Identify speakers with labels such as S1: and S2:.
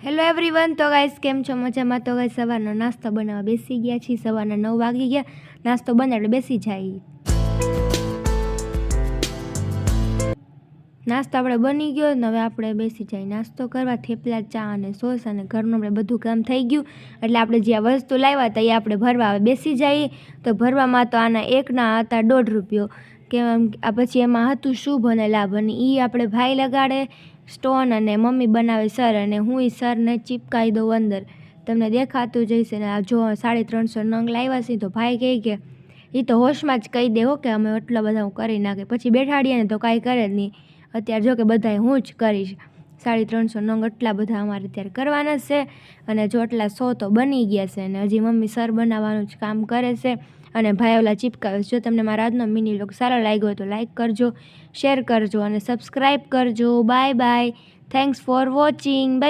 S1: Hello everyone, તો guys કેમ છો? મજામાં? તો ગાઈસ સવારનો નાસ્તો બનાવવા બેસી ગયા છીએ. સવારના 9 વાગી ગયા. નાસ્તો બને એટલે બેસી જાય. નાસ્તો આપણે બની ગયો ને હવે આપણે બેસી જાય નાસ્તો કરવા. થેપલા, ચા અને સોસ અને ઘરનું આપણે બધું કામ થઈ ગયું એટલે આપણે જે આ વસ્તુ લાવ્યા હતા એ આપણે ભરવા હવે બેસી જઈએ. તો ભરવામાં તો આના એકના હતા ₹1.5 કે આ પછી એમાં હતું શુભ અને લાભ, અને એ આપણે ભાઈ લગાડે સ્ટોન અને મમ્મી બનાવે સર, અને હું એ સરને ચીપકાવી દઉં અંદર. તમને દેખાતું જઈશે ને. આ જો 350 નંગ લાવ્યા છે તો ભાઈ કહે કે એ તો હોશમાં જ કહી દે હો કે અમે એટલા બધા હું કરી નાખે, પછી બેઠાડીએ ને તો કાંઈ કરે જ નહીં. અત્યારે જો કે બધાય હું જ કરીશ. 350 નંગ એટલા બધા અમારે અત્યારે કરવાના છે, અને જો એટલા 100 તો બની ગયા છે, અને હજી મમ્મી સર બનાવવાનું જ કામ કરે છે અને ભાઈ ઓલા ચીપકાવે છે. જો તમને મારા આજનો મિની વ્લોગ સારો લાગ્યો હોય તો લાઈક કરજો, શેર કરજો અને સબસ્ક્રાઈબ કરજો. Bye bye, thanks for watching. By.